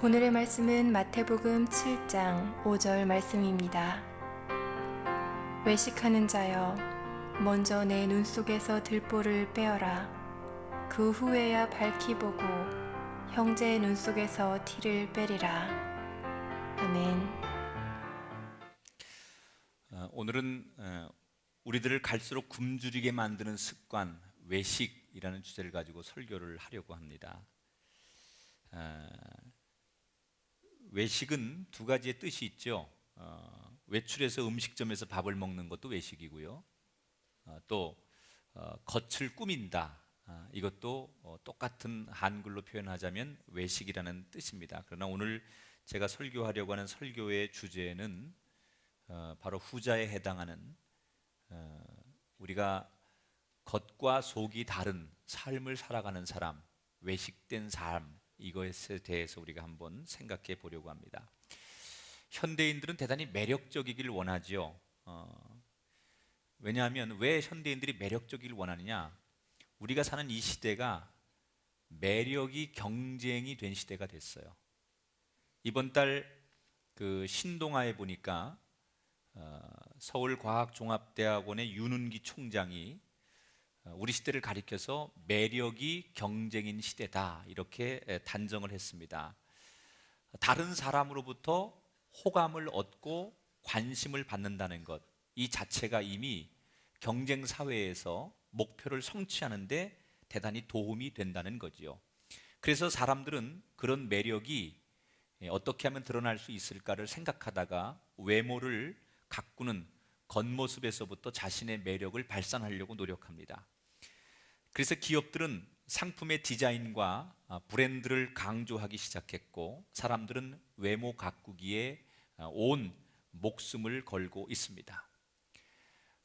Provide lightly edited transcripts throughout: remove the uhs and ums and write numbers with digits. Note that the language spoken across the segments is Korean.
오늘의 말씀은 마태복음 7장 5절 말씀입니다. 외식하는 자여, 먼저 내 눈 속에서 들보를 빼어라. 그 후에야 밝히 보고 형제의 눈 속에서 티를 빼리라. 아멘. 오늘은 우리들을 갈수록 굶주리게 만드는 습관, 외식이라는 주제를 가지고 설교를 하려고 합니다. 외식은 두 가지의 뜻이 있죠. 외출해서 음식점에서 밥을 먹는 것도 외식이고요. 또 겉을 꾸민다, 이것도 똑같은 한글로 표현하자면 외식이라는 뜻입니다. 그러나 오늘 제가 설교하려고 하는 설교의 주제는 바로 후자에 해당하는 우리가 겉과 속이 다른 삶을 살아가는 사람, 외식된 삶, 이것에 대해서 우리가 한번 생각해 보려고 합니다. 현대인들은 대단히 매력적이길 원하죠. 왜냐하면 왜 현대인들이 매력적이길 원하느냐? 우리가 사는 이 시대가 매력이 경쟁이 된 시대가 됐어요. 이번 달 그 신동아에 보니까 서울과학종합대학원의 윤은기 총장이 우리 시대를 가리켜서 매력이 경쟁인 시대다, 이렇게 단정을 했습니다. 다른 사람으로부터 호감을 얻고 관심을 받는다는 것, 이 자체가 이미 경쟁 사회에서 목표를 성취하는데 대단히 도움이 된다는 거지요. 그래서 사람들은 그런 매력이 어떻게 하면 드러날 수 있을까를 생각하다가 외모를 가꾸는 겉모습에서부터 자신의 매력을 발산하려고 노력합니다. 그래서 기업들은 상품의 디자인과 브랜드를 강조하기 시작했고, 사람들은 외모 가꾸기에 온 목숨을 걸고 있습니다.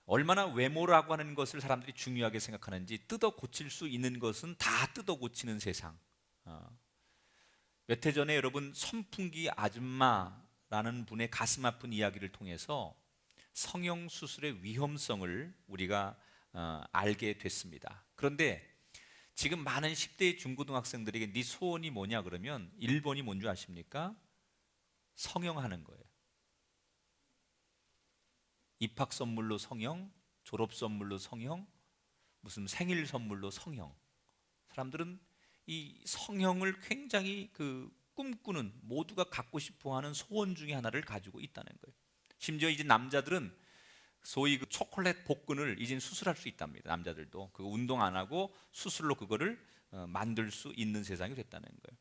얼마나 외모라고 하는 것을 사람들이 중요하게 생각하는지, 뜯어 고칠 수 있는 것은 다 뜯어 고치는 세상. 몇 해 전에 여러분 선풍기 아줌마라는 분의 가슴 아픈 이야기를 통해서 성형수술의 위험성을 우리가 알게 됐습니다. 그런데 지금 많은 10대 중고등학생들에게 네 소원이 뭐냐 그러면 1번이 뭔지 아십니까? 성형하는 거예요. 입학 선물로 성형, 졸업 선물로 성형, 무슨 생일 선물로 성형. 사람들은 이 성형을 굉장히 꿈꾸는, 모두가 갖고 싶어하는 소원 중에 하나를 가지고 있다는 거예요. 심지어 이제 남자들은 소위 초콜릿 복근을 이젠 수술할 수 있답니다. 남자들도 그 운동 안 하고 수술로 그거를 만들 수 있는 세상이 됐다는 거예요.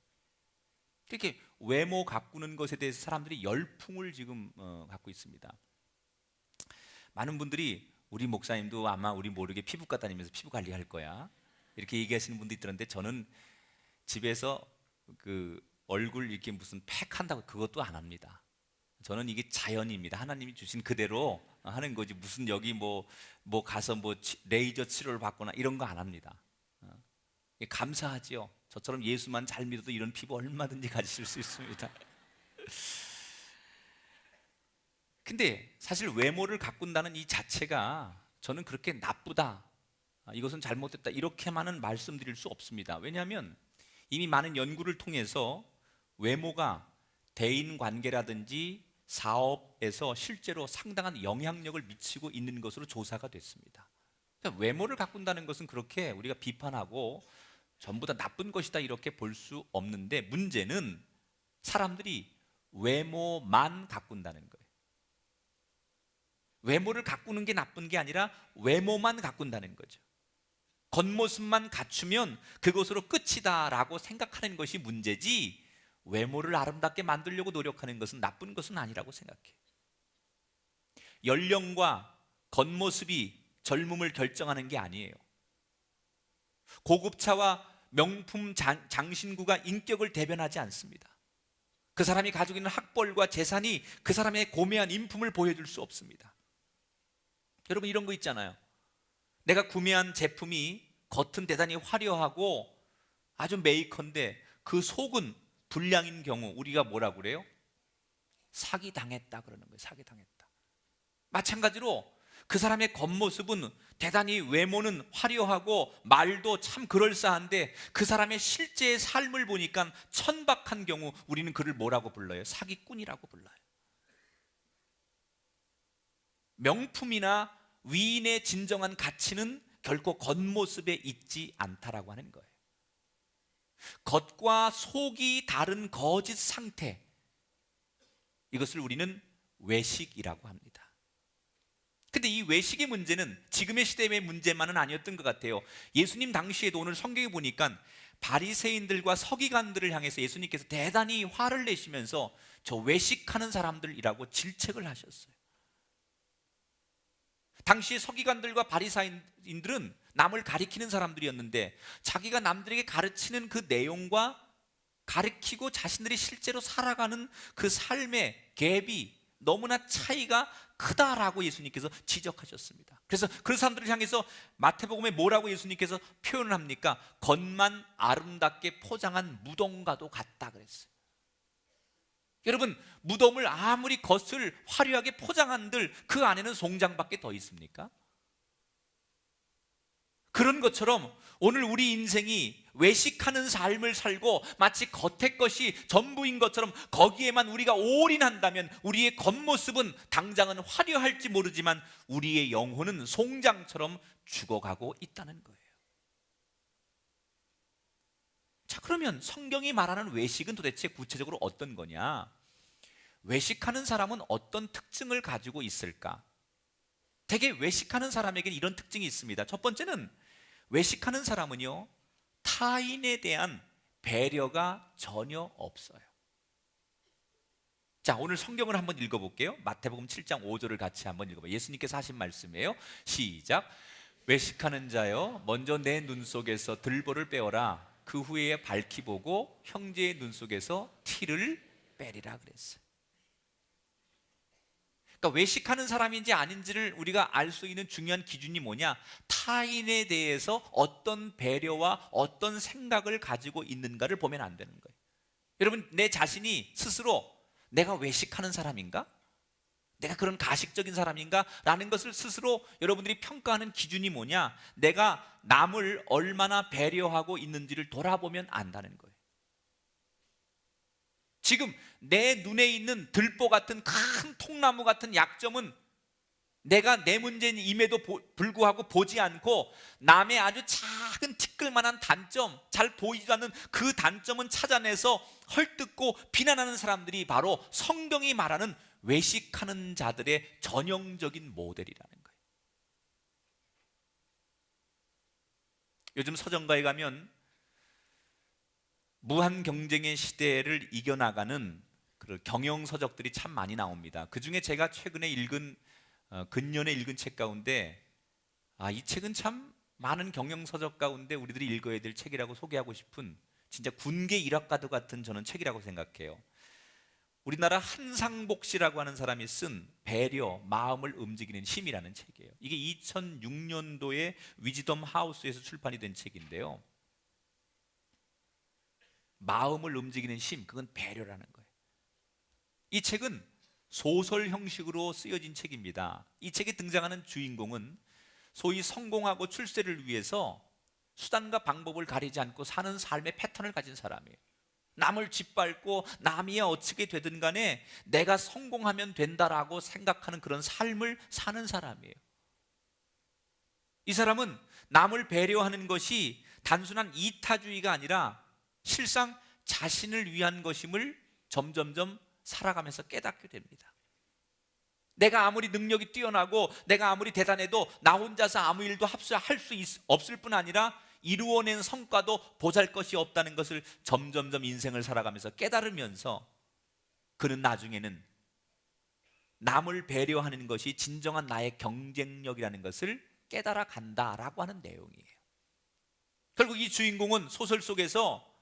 이렇게 외모 가꾸는 것에 대해서 사람들이 열풍을 지금 갖고 있습니다. 많은 분들이 우리 목사님도 아마 우리 모르게 피부과 다니면서 피부 관리할 거야, 이렇게 얘기하시는 분도 있더런데, 저는 집에서 그 얼굴 이렇게 무슨 팩 한다고 그것도 안 합니다. 저는 이게 자연입니다. 하나님이 주신 그대로 하는 거지, 무슨 여기 뭐 가서 레이저 치료를 받거나 이런 거 안 합니다. 감사하지요. 저처럼 예수만 잘 믿어도 이런 피부 얼마든지 가지실 수 있습니다. 근데 사실 외모를 가꾼다는 이 자체가 저는 그렇게 나쁘다, 이것은 잘못됐다, 이렇게만은 말씀드릴 수 없습니다. 왜냐하면 이미 많은 연구를 통해서 외모가 대인관계라든지 사업에서 실제로 상당한 영향력을 미치고 있는 것으로 조사가 됐습니다. 그러니까 외모를 가꾼다는 것은 그렇게 우리가 비판하고 전부 다 나쁜 것이다 이렇게 볼 수 없는데, 문제는 사람들이 외모만 가꾼다는 거예요. 외모를 가꾸는 게 나쁜 게 아니라 외모만 가꾼다는 거죠. 겉모습만 갖추면 그것으로 끝이다 라고 생각하는 것이 문제지, 외모를 아름답게 만들려고 노력하는 것은 나쁜 것은 아니라고 생각해요. 연령과 겉모습이 젊음을 결정하는 게 아니에요. 고급차와 명품 장신구가 인격을 대변하지 않습니다. 그 사람이 가지고 있는 학벌과 재산이 그 사람의 고매한 인품을 보여줄 수 없습니다. 여러분, 이런 거 있잖아요. 내가 구매한 제품이 겉은 대단히 화려하고 아주 메이커인데 그 속은 불량인 경우 우리가 뭐라고 그래요? 사기당했다 그러는 거예요. 사기당했다. 마찬가지로 그 사람의 겉모습은 대단히 외모는 화려하고 말도 참 그럴싸한데 그 사람의 실제의 삶을 보니까 천박한 경우 우리는 그를 뭐라고 불러요? 사기꾼이라고 불러요. 명품이나 위인의 진정한 가치는 결코 겉모습에 있지 않다라고 하는 거예요. 겉과 속이 다른 거짓 상태, 이것을 우리는 외식이라고 합니다. 근데 이 외식의 문제는 지금의 시대의 문제만은 아니었던 것 같아요. 예수님 당시에도 오늘 성경에 보니까 바리새인들과 서기관들을 향해서 예수님께서 대단히 화를 내시면서 저 외식하는 사람들이라고 질책을 하셨어요. 당시 서기관들과 바리새인들은 남을 가리키는 사람들이었는데 자기가 남들에게 가르치는 그 내용과 가르치고 자신들이 실제로 살아가는 그 삶의 갭이 너무나 차이가 크다라고 예수님께서 지적하셨습니다. 그래서 그 사람들을 향해서 마태복음에 뭐라고 예수님께서 표현을 합니까? 겉만 아름답게 포장한 무덤과도 같다 그랬어요. 여러분, 무덤을 아무리 겉을 화려하게 포장한들 그 안에는 송장밖에 더 있습니까? 그런 것처럼 오늘 우리 인생이 외식하는 삶을 살고 마치 겉의 것이 전부인 것처럼 거기에만 우리가 올인한다면 우리의 겉모습은 당장은 화려할지 모르지만 우리의 영혼은 송장처럼 죽어가고 있다는 거예요. 자, 그러면 성경이 말하는 외식은 도대체 구체적으로 어떤 거냐? 외식하는 사람은 어떤 특징을 가지고 있을까? 대개 외식하는 사람에게는 이런 특징이 있습니다. 첫 번째는 외식하는 사람은요, 타인에 대한 배려가 전혀 없어요. 자, 오늘 성경을 한번 읽어볼게요. 마태복음 7장 5절을 같이 한번 읽어봐요. 예수님께서 하신 말씀이에요. 시작. 외식하는 자여, 먼저 내 눈 속에서 들보를 빼어라. 그 후에 밝히 보고 형제의 눈 속에서 티를 빼리라 그랬어요. 그러니까 외식하는 사람인지 아닌지를 우리가 알 수 있는 중요한 기준이 뭐냐? 타인에 대해서 어떤 배려와 어떤 생각을 가지고 있는가를 보면 안 되는 거예요. 여러분, 내 자신이 스스로 내가 외식하는 사람인가? 내가 그런 가식적인 사람인가? 라는 것을 스스로 여러분들이 평가하는 기준이 뭐냐? 내가 남을 얼마나 배려하고 있는지를 돌아보면 안다는 거예요. 지금 내 눈에 있는 들보 같은 큰 통나무 같은 약점은 내가 내 문제임에도 불구하고 보지 않고 남의 아주 작은 티끌만한 단점, 잘 보이지 않는 그 단점은 찾아내서 헐뜯고 비난하는 사람들이 바로 성경이 말하는 외식하는 자들의 전형적인 모델이라는 거예요. 요즘 서점가에 가면 무한 경쟁의 시대를 이겨나가는 그런 경영서적들이 참 많이 나옵니다. 그 중에 제가 최근에 근년에 읽은 책 가운데 이 책은 참 많은 경영서적 가운데 우리들이 읽어야 될 책이라고 소개하고 싶은 진짜 군계 일학과도 같은 저는 책이라고 생각해요. 우리나라 한상복 씨라고 하는 사람이 쓴 배려, 마음을 움직이는 힘이라는 책이에요. 이게 2006년도에 위즈덤 하우스에서 출판이 된 책인데요. 마음을 움직이는 힘, 그건 배려라는 거예요. 이 책은 소설 형식으로 쓰여진 책입니다. 이 책에 등장하는 주인공은 소위 성공하고 출세를 위해서 수단과 방법을 가리지 않고 사는 삶의 패턴을 가진 사람이에요. 남을 짓밟고 남이 어떻게 되든 간에 내가 성공하면 된다라고 생각하는 그런 삶을 사는 사람이에요. 이 사람은 남을 배려하는 것이 단순한 이타주의가 아니라 실상 자신을 위한 것임을 점점점 살아가면서 깨닫게 됩니다. 내가 아무리 능력이 뛰어나고 내가 아무리 대단해도 나 혼자서 아무 일도 할 수 없을 뿐 아니라 이루어낸 성과도 보잘것이 없다는 것을 점점점 인생을 살아가면서 깨달으면서 그는 나중에는 남을 배려하는 것이 진정한 나의 경쟁력이라는 것을 깨달아 간다라고 하는 내용이에요. 결국 이 주인공은 소설 속에서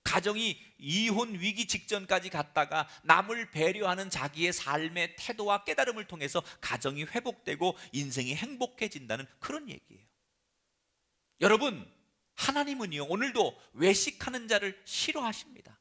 가정이 이혼 위기 직전까지 갔다가 남을 배려하는 자기의 삶의 태도와 깨달음을 통해서 가정이 회복되고 인생이 행복해진다는 그런 얘기예요. 여러분, 하나님은요 오늘도 외식하는 자를 싫어하십니다.